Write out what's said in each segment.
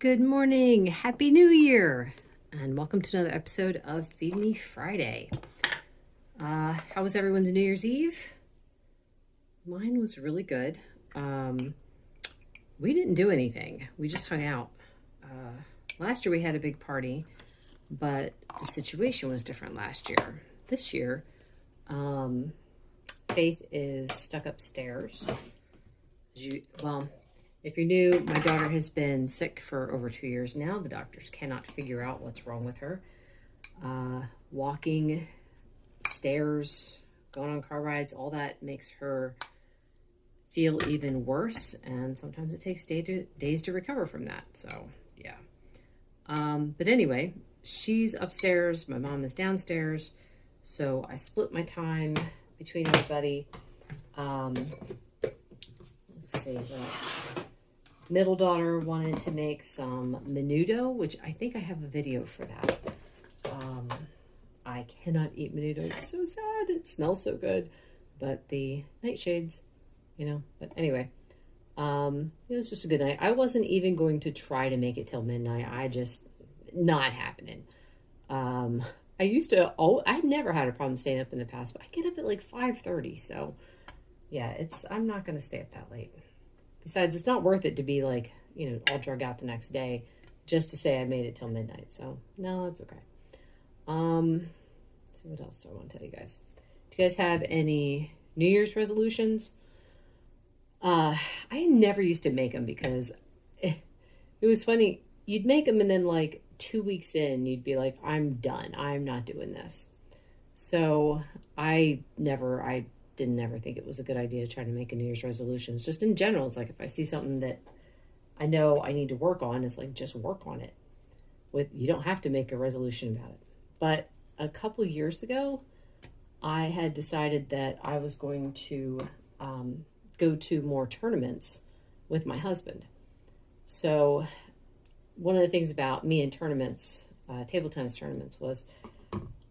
Good morning, Happy New Year, and welcome to another episode of Feed Me Friday. How was everyone's New Year's Eve? Mine was really good. We didn't do anything. We just hung out. Last year we had a big party, but the situation was different last year. This year, Faith is stuck upstairs. If you're new, my daughter has been sick for over 2 years now. The doctors cannot figure out what's wrong with her. Walking, stairs, going on car rides, all that makes her feel even worse. And sometimes it takes days to recover from that. So, yeah. But anyway, she's upstairs. My mom is downstairs. So I split my time between everybody. Let's see what else. Middle daughter wanted to make some menudo, which I think I have a video for that. I cannot eat menudo. It's so sad. It smells so good. But the nightshades, But anyway, it was just a good night. I wasn't even going to try to make it till midnight. Not happening. I'd never had a problem staying up in the past, but I get up at like 5:30. So yeah, I'm not going to stay up that late. Besides, it's not worth it to be like, all drug out the next day just to say I made it till midnight. So, no, that's okay. Let's see what else I want to tell you guys. Do you guys have any New Year's resolutions? I never used to make them because it was funny. You'd make them and then like 2 weeks in, you'd be like, I'm done. I'm not doing this. So I didn't ever think it was a good idea to try to make a New Year's resolution. It's just in general, it's like if I see something that I know I need to work on, it's like just work on it. You don't have to make a resolution about it. But a couple of years ago, I had decided that I was going to go to more tournaments with my husband. So one of the things about me in tournaments, table tennis tournaments, was,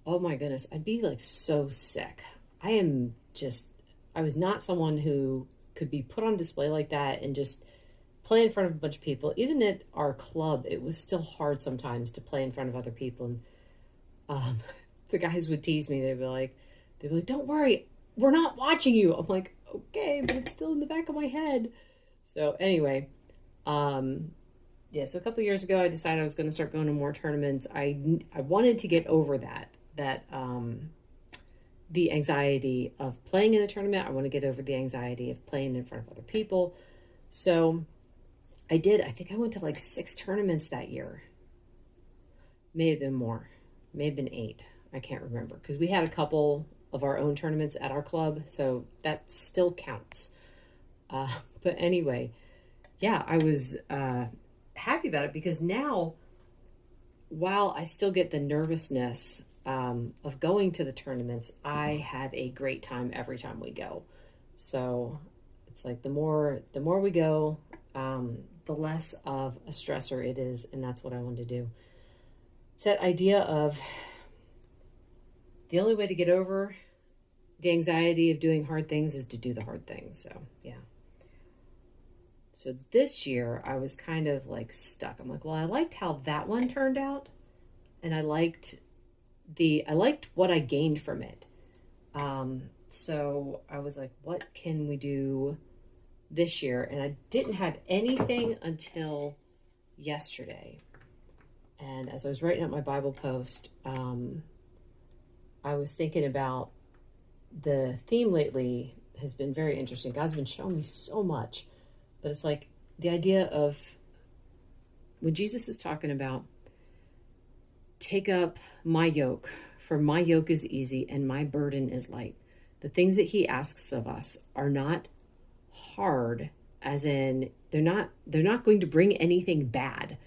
oh my goodness, I'd be like so sick. I was not someone who could be put on display like that and just play in front of a bunch of people. Even at our club, it was still hard sometimes to play in front of other people. And the guys would tease me. They'd be like, don't worry, we're not watching you. I'm like, okay, but it's still in the back of my head. So anyway, so a couple of years ago, I decided I was going to start going to more tournaments. I wanted to get over that the anxiety of playing in a tournament. I want to get over the anxiety of playing in front of other people. So I did. I think I went to like 6 tournaments that year. May have been more. May have been 8. I can't remember because we had a couple of our own tournaments at our club. So that still counts. But anyway, yeah, I was happy about it because now, while I still get the nervousness of going to the tournaments, I have a great time every time we go. So it's like the more we go, the less of a stressor it is, and that's what I wanted to do. It's that idea of the only way to get over the anxiety of doing hard things is to do the hard things. So yeah. So this year I was kind of like stuck. I'm like, well, I liked how that one turned out, and I liked what I gained from it. So I was like, what can we do this year? And I didn't have anything until yesterday. And as I was writing up my Bible post, I was thinking about the theme lately has been very interesting. God's been showing me so much, but it's like the idea of when Jesus is talking about take up my yoke, for my yoke is easy and my burden is light. The things that he asks of us are not hard, as in they're not going to bring anything bad.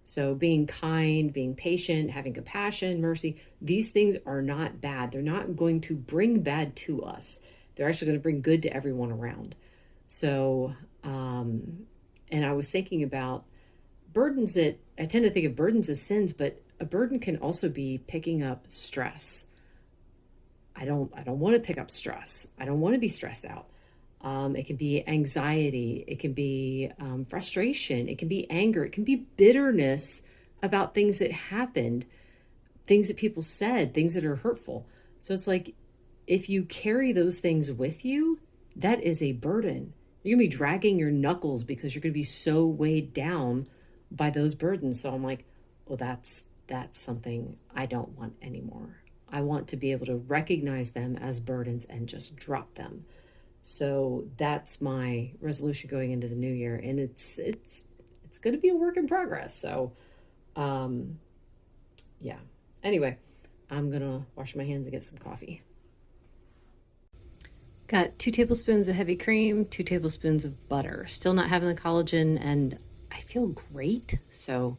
So being kind, being patient, having compassion, mercy, these things are not bad. They're not going to bring bad to us. They're actually going to bring good to everyone around. So, and I was thinking about burdens that I tend to think of burdens as sins, but a burden can also be picking up stress. I don't want to pick up stress. I don't want to be stressed out. It can be anxiety. It can be frustration. It can be anger. It can be bitterness about things that happened, things that people said, things that are hurtful. So it's like, if you carry those things with you, that is a burden. You're going to be dragging your knuckles because you're going to be so weighed down by those burdens. So I'm like, well, that's something I don't want anymore. I want to be able to recognize them as burdens and just drop them. So that's my resolution going into the new year. And it's going to be a work in progress. So, yeah. Anyway, I'm going to wash my hands and get some coffee. Got 2 tablespoons of heavy cream, 2 tablespoons of butter. Still not having the collagen, and I feel great. So,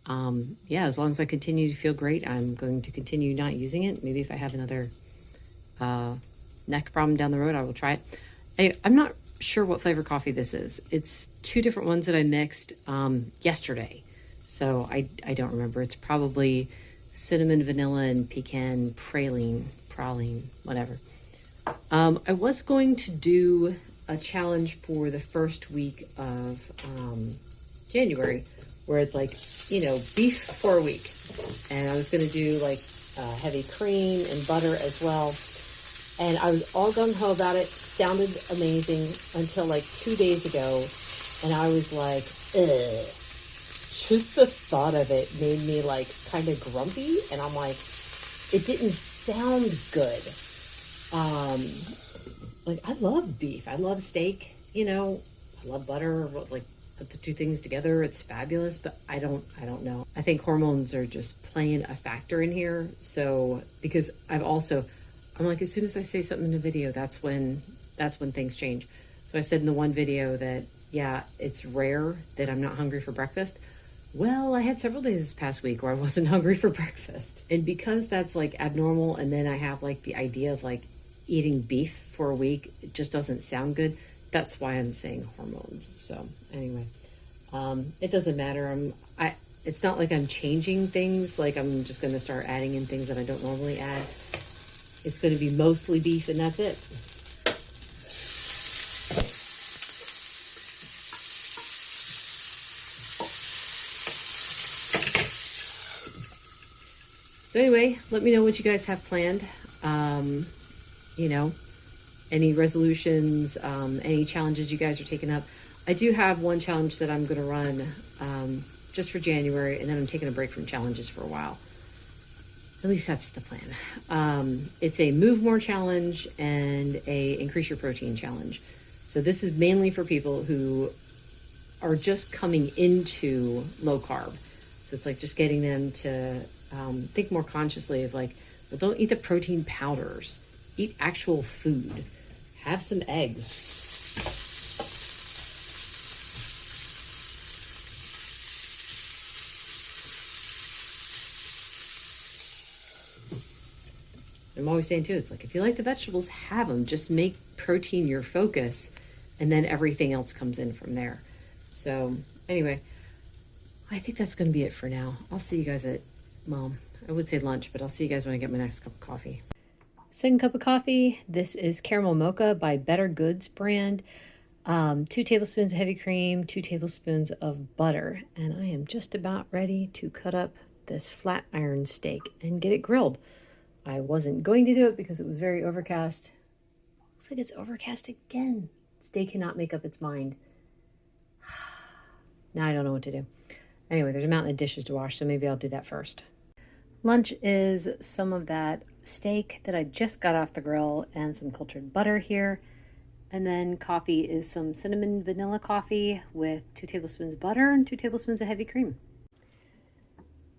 yeah, as long as I continue to feel great, I'm going to continue not using it. Maybe if I have another neck problem down the road, I will try it. I'm not sure what flavor coffee this is. It's 2 different ones that I mixed yesterday. So I don't remember. It's probably cinnamon, vanilla, and pecan praline, whatever. I was going to do a challenge for the first week of January, where it's like, beef for a week. And I was going to do like heavy cream and butter as well. And I was all gung-ho about it. Sounded amazing until like 2 days ago. And I was like, ugh. Just the thought of it made me like kind of grumpy. And I'm like, it didn't sound good. Like I love beef. I love steak, I love butter, like put the 2 things together. It's fabulous, but I don't know. I think hormones are just playing a factor in here. So, because I'm like, as soon as I say something in a video, that's when things change. So I said in the one video that, yeah, it's rare that I'm not hungry for breakfast. Well, I had several days this past week where I wasn't hungry for breakfast. And because that's like abnormal, and then I have like the idea of like eating beef for a week, it just doesn't sound good. That's why I'm saying hormones. So anyway, it doesn't matter. It's not like I'm changing things. Like I'm just going to start adding in things that I don't normally add. It's going to be mostly beef, and that's it. So anyway, let me know what you guys have planned. Any resolutions, any challenges you guys are taking up. I do have one challenge that I'm going to run just for January, and then I'm taking a break from challenges for a while. At least that's the plan. It's a move more challenge and a increase your protein challenge. So this is mainly for people who are just coming into low carb. So it's like just getting them to think more consciously of like, well, don't eat the protein powders. Eat actual food. Have some eggs. I'm always saying too, it's like, if you like the vegetables, have them. Just make protein your focus, and then everything else comes in from there. So anyway, I think that's going to be it for now. I'll see you guys at, I would say lunch, but I'll see you guys when I get my next cup of coffee. Second cup of coffee. This is Caramel Mocha by Better Goods brand. 2 tablespoons of heavy cream, 2 tablespoons of butter. And I am just about ready to cut up this flat iron steak and get it grilled. I wasn't going to do it because it was very overcast. Looks like it's overcast again. This day cannot make up its mind. Now I don't know what to do. Anyway, there's a mountain of dishes to wash, so maybe I'll do that first. Lunch is some of that steak that I just got off the grill and some cultured butter here. And then coffee is some cinnamon vanilla coffee with 2 tablespoons of butter and 2 tablespoons of heavy cream.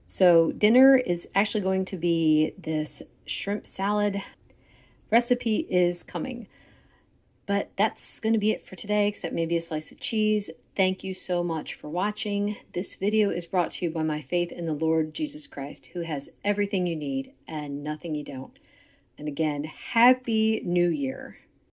So dinner is actually going to be this shrimp salad. Recipe is coming. But that's going to be it for today, except maybe a slice of cheese. Thank you so much for watching. This video is brought to you by my faith in the Lord Jesus Christ, who has everything you need and nothing you don't. And again, Happy New Year.